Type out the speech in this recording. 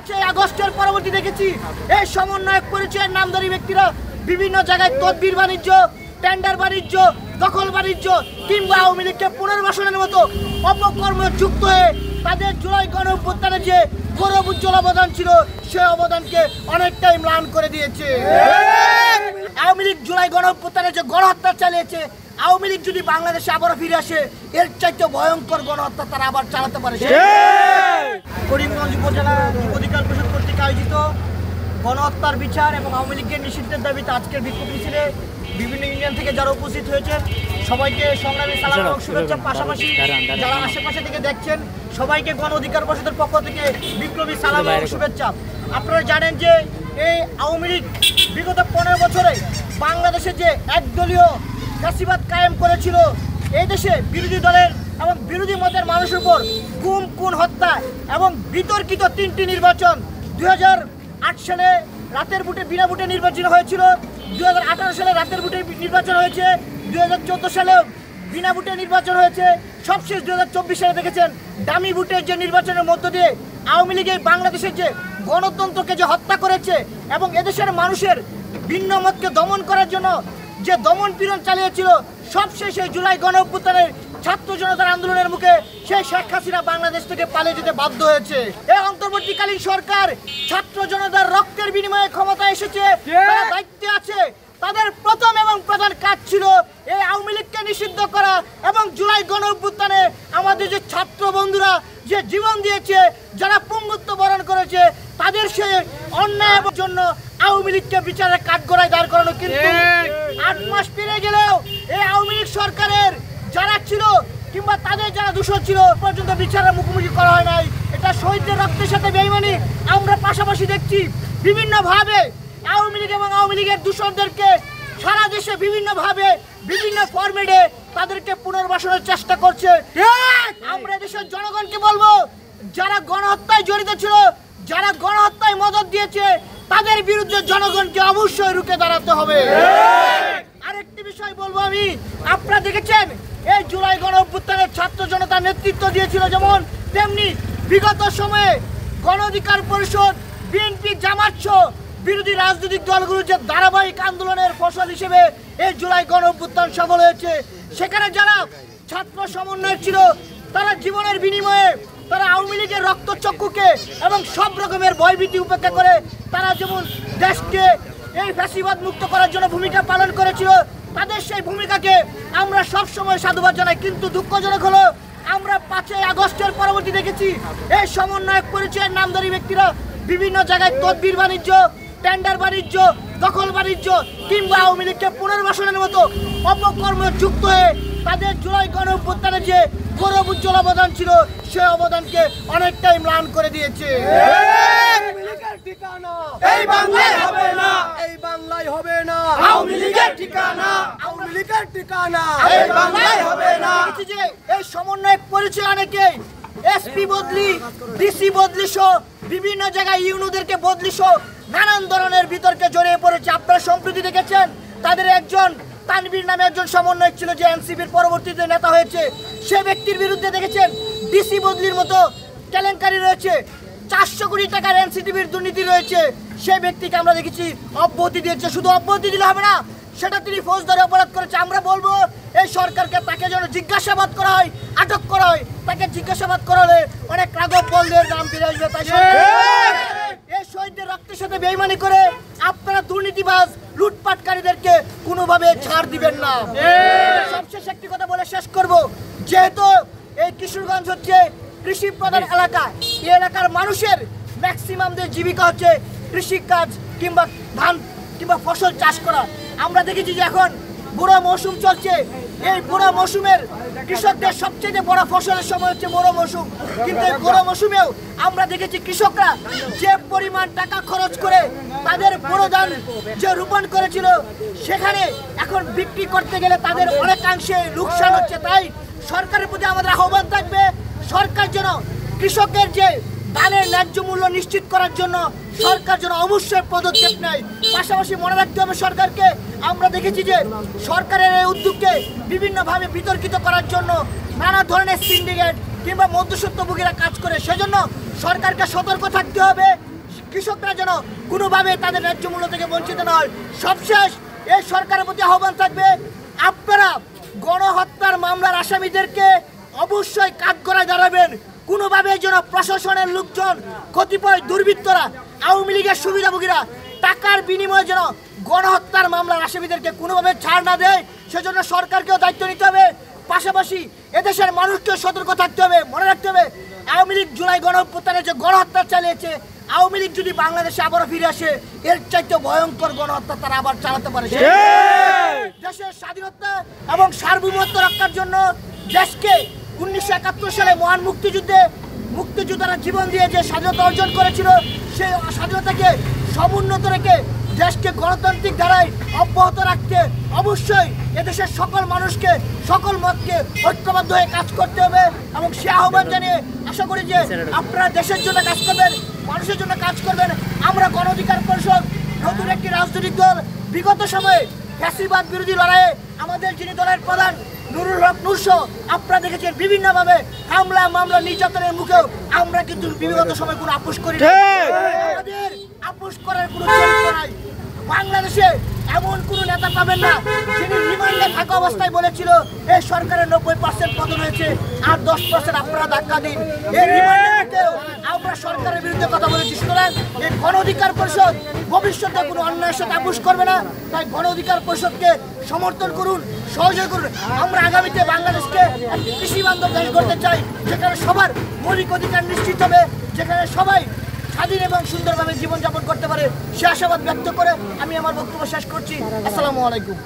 5ই আগস্টের পরবর্তী দেখেছি এই সমন্বয়ক পরিচয়ের নামধারী ব্যক্তিরা বিভিন্ন জায়গায় তদবির বাণিজ্য, টেন্ডার বাণিজ্য, দখল বাণিজ্য কিংবা আওয়ামী লীগকে পুনর্বাসনের মতো অপকর্মে যুক্ত হয়ে তাদের জুলাই গণঅভ্যুত্থানে যে গৌরব উজ্জ্বল অবদান ছিল সেই অবদানকে অনেকটাই ম্লান করে দিয়েছে। আওয়ামী লীগ জুলাই গণঅভ্যুত্থানে যে গণহত্যা চালিয়েছে, আওয়ামী লীগ যদি বাংলাদেশে আবারও ফিরে আসে এর চাইতে ভয়ঙ্কর গণহত্যা তারা আবার চালাতে পারে। করিমগঞ্জ উপজেলা অধিকার পরিষদ কর্তৃক আয়োজিত গণহত্যার বিচার এবং আওয়ামী লীগের নিষিদ্ধের দাবিতে আজকের বিক্ষোভ মিছিলে বিভিন্ন ইউনিয়ন থেকে যারা উপস্থিত হয়েছেন সবাইকে সংগ্রামী সালাম এবং শুভেচ্ছা। পাশাপাশি যারা আশেপাশে থেকে দেখছেন সবাইকে গণ অধিকার পরিষদের পক্ষ থেকে বিপ্লবী সালাম এবং শুভেচ্ছা। আপনারা জানেন যে এই আওয়ামী লীগ বিগত 15 বছরে বাংলাদেশে যে একদলীয় ফ্যাসিবাদ কায়েম করেছিল, এই দেশে বিরোধী দলের এবং বিরোধী মতের মানুষের উপর গুম, খুন, হত্যা এবং বিতর্কিত 3টি নির্বাচন 2008 সালে রাতের ভোটে বিনা ভোটে নির্বাচন হয়েছিল, 2018 সালে রাতের ভোটে নির্বাচন হয়েছে, 2014 সালেও বিনা ভোটে নির্বাচন হয়েছে, সবশেষ 2024 সালে দেখেছেন দামি ভোটের যে নির্বাচনের মধ্য দিয়ে আওয়ামী লীগ বাংলাদেশের যে গণতন্ত্রকে যে হত্যা করেছে এবং এদেশের মানুষের ভিন্ন মতকে দমন করার জন্য যে দমন পীড়ন চালিয়েছিল, সবশেষ এই জুলাই গণঅভ্যুত্থানের ছাত্র জনতার আন্দোলনের মুখে সেই শেখ হাসিনা বাংলাদেশ থেকে পালিয়ে যেতে বাধ্য হয়েছে। এই অন্তর্বর্তীকালীন সরকার ছাত্র জনতার রক্তের বিনিময়ে ক্ষমতা এসেছে, তারা দায়িত্বে আছে। তাদের প্রথম এবং প্রধান কাজ ছিল এই আওয়ামী লীগকে নিষিদ্ধ করা এবং জুলাই গণঅভ্যুত্থানে আমাদের যে ছাত্র বন্ধুরা যে জীবন দিয়েছে, যারা পঙ্গুত্ব বরণ করেছে, তাদের সেই অন্যায়ের জন্য আওয়ামী লীগকে বিচারের কাঠগড়ায় দাঁড় করানো। কিন্তু 8 মাস পেরিয়ে গেলেও এই আওয়ামী লীগ সরকারের যারা ছিল কিংবা তাদের যারা দূষণ ছিল পর্যন্ত বিচারের মুখোমুখি করা হয় নাই। এটা শহীদদের রক্তের সাথে বেইমানি আমরা পাশাপাশি দেখছি। বিভিন্নভাবে আওয়ামী লীগ এবং আওয়ামী লীগের দূষণদেরকে সারা দেশে বিভিন্নভাবে বিভিন্ন ফরম্যাটে তাদেরকে পুনর্বাসনের চেষ্টা করছে। আমরা দেশের জনগণকে বলবো, যারা গণহত্যায় জড়িত ছিল, যারা গণহত্যায় মদত দিয়েছে, তাদের বিরুদ্ধে জনগণকে অবশ্যই রুখে দাঁড়াতে হবে। আরেকটি বিষয় বলবো আমি, আপনারা দেখেছেন এই জুলাই গণঅভ্যুত্থানের ছাত্র জনতা নেতৃত্ব দিয়েছিল যেমন, তেমনি বিগত সময়ে গণ অধিকার পরিষদ, বিএনপি, জামাত সহ বিরোধী রাজনৈতিক দলগুলোর যে ধারাবাহিক আন্দোলনের ফসল হিসেবে এই জুলাই গণঅভ্যুত্থান সফল হয়েছে। সেখানে যারা ছাত্র সমন্বয় ছিল তারা জীবনের বিনিময়ে তারা আওয়ামী লীগের রক্তচক্ষুকে এবং সব রকমের ভয়ভীতি উপেক্ষা করে তারা যেমন দেশকে এই ফ্যাসিবাদ মুক্ত করার জন্য ভূমিকা পালন করেছিল, তাদের সেই ভূমিকাকে আমরা সব সময় সাধুবাদ জানাই। কিন্তু দুঃখজনক হলো আমরা 5ই আগস্টের পরবর্তী দেখেছি এই সমন্বয়ক পরিচয়ের নামধারী ব্যক্তিরা বিভিন্ন জায়গায় তদবির বাণিজ্য, টেন্ডার বাণিজ্য, দখল বাণিজ্য কিংবা আওয়ামী লীগকে পুনর্বাসনের মতো অপকর্মে যুক্ত হয়ে তাদের জুলাই গণঅভ্যুত্থানে যে গৌরব উজ্জ্বল অবদান ছিল সেই অবদানকে অনেকটাই ম্লান করে দিয়েছে। এই বাংলায় হবে না, এই বাংলায় হবে না আওয়ামী লীগের ঠিকানা, আওয়ামী লীগের ঠিকানা এই বাংলায় হবে না। এই সমন্বয়ক পরিচয় অনেকেই এসপি বদলি, ডিসি বদলি সহ বিভিন্ন জায়গায় ইউনোদেরকে বদলি সহ নানান ধরনের বিতর্কে জড়িয়ে পড়েছে। আপনারা সম্প্রতি দেখেছেন তাদের একজন তানভীর নামে একজন সমন্বয়ক ছিল যে এনসিপির পরবর্তীতে নেতা হয়েছে, সে ব্যক্তির বিরুদ্ধে দেখেছেন ডিসি বদলির মতো কেলেঙ্কারি রয়েছে, 400 কোটি টাকার এনসিটিভির দুর্নীতি রয়েছে। সেই ব্যক্তিকে আমরা দেখেছি অব্যাহতি দিয়েছে। শুধু অব্যাহতি দিলে হবে না, সেটা তিনি ফৌজদারি অপরাধ করেছে। আমরা বলবো এই সরকারকে তাকে যেন জিজ্ঞাসাবাদ করা হয়, আটক করা হয়। তাকে জিজ্ঞাসাবাদ করালে অনেক রাঘব বলদের নাম ফিরে আসবে। তাই এই শহীদদের রক্তের সাথে বেইমানি করে আপনারা দুর্নীতিবাজ লুটপাটকারীদেরকে কোনোভাবে ছাড় দিবেন না। সবশেষ একটি কথা বলে শেষ করব, যেহেতু এই কিশোরগঞ্জ হচ্ছে কৃষি প্রধান এলাকা, এই এলাকার মানুষের ম্যাক্সিমামদের জীবিকা হচ্ছে কৃষিকাজ কিংবা ধান কিংবা ফসল চাষ করা। আমরা দেখেছি যে এখন বুড়ো মৌসুম চলছে, এই বুড়ো মৌসুমের কৃষকদের সবচেয়ে বড় ফসলের সময় হচ্ছে বড় মৌসুম। কিন্তু এই বড় মৌসুমেও আমরা দেখেছি কৃষকরা যে পরিমাণ টাকা খরচ করে তাদের বড় ধান যে রোপণ করেছিল সেখানে এখন বিক্রি করতে গেলে তাদের অনেকাংশে লোকসান হচ্ছে। তাই সরকারের প্রতি আমাদের আহ্বান থাকবে, সরকার যেন কৃষকের যে ধানের ন্যায্য মূল্য নিশ্চিত করার জন্য সরকার যেন অবশ্যই পদক্ষেপ নেয়। পাশাপাশি মনে রাখতে হবে সরকারকে, আমরা দেখেছি যে সরকারের এই উদ্যোগকে বিভিন্নভাবে বিতর্কিত করার জন্য নানা ধরনের সিন্ডিকেট কিংবা মধ্যস্বত্বভোগীরা কাজ করে। সেজন্য সরকারকে সতর্ক থাকতে হবে, কৃষকরা যেন কোনোভাবে তাদের ন্যায্য মূল্য থেকে বঞ্চিত না হয়। সবশেষ এই সরকারের প্রতি আহ্বান থাকবে, আপনারা গণহত্যার মামলার আসামিদেরকে অবশ্যই কাঠগড়ায় দাঁড়াবেন। কোনোভাবে যেন প্রশাসনের লোকজন, কতিপয় দুর্বৃত্তরা, আওয়ামী লীগের সুবিধাভোগীরা টাকার বিনিময়ে যেন গণহত্যার মামলার আসামিদেরকে কোনোভাবে ছাড় না দেয়, সেজন্য সরকারকেও দায়িত্ব নিতে হবে। পাশাপাশি এদেশের মানুষকেও সতর্ক থাকতে হবে। মনে রাখতে হবে, আওয়ামী লীগ জুলাই গণঅভ্যুত্থানে যে গণহত্যা চালিয়েছে, আওয়ামী লীগ যদি বাংলাদেশে আবারও ফিরে আসে, এর চাইতে ভয়ঙ্কর গণহত্যা তারা আবার চালাতে পারে। দেশের স্বাধীনতা এবং সার্বভৌমত্ব রক্ষার জন্য দেশকে 1971 সালে মহান মুক্তিযোদ্ধারা জীবন দিয়ে যে স্বাধীনতা অর্জন করেছিল, সেই স্বাধীনতাকে সমুন্নত রেখে দেশকে গণতান্ত্রিক ধারায় অব্যাহত রাখতে অবশ্যই এদেশের সকল মানুষকে, সকল মতকে ঐক্যবদ্ধ হয়ে কাজ করতে হবে। এবং সে আহ্বান জানিয়ে আশা করি যে আপনারা দেশের জন্য কাজ করবেন, মানুষের জন্য কাজ করবেন। আমরা গণ অধিকার পরিষদ নতুন একটি রাজনৈতিক দল। বিগত সময়ে ফ্যাসিবাদ বিরোধী লড়াইয়ে আমাদের যিনি দলের প্রধান নুরুল হক নূরসহ আপনারা দেখেছেন বিভিন্নভাবে হামলা, মামলা, নির্যাতনের মুখেও আমরা কিন্তু বিগত সময় কোনো আপোষ করি না। আমাদের আপোষ করার কোনো চরিত্র নাই। বাংলাদেশে এমন কোন নেতা পাবেন না যিনি রিমান্ডে থাকা অবস্থায় বলেছিল এই সরকারের 90% পতন হয়েছে, আর 10% আপনারা ধাক্কা দিন। এই রিমান্ডেও আমরা সরকারের বিরুদ্ধে কথা বলেছি। সুতরাং এই গণ অধিকার পরিষদ ভবিষ্যতে কোনো অন্যায়ের সাথে আপোষ করবে না। তাই গণ অধিকার পরিষদকে সমর্থন করুন, সহযোগিতা করুন। আমরা আগামীতে বাংলাদেশকে কৃষি বান্ধব দেশ করতে চাই, যেখানে সবার মৌলিক অধিকার নিশ্চিত হবে, যেখানে সবাই স্বাধীন এবং সুন্দরভাবে জীবনযাপন করতে পারে। সে আশাবাদ ব্যক্ত করে আমি আমার বক্তব্য শেষ করছি। আসসালামু আলাইকুম।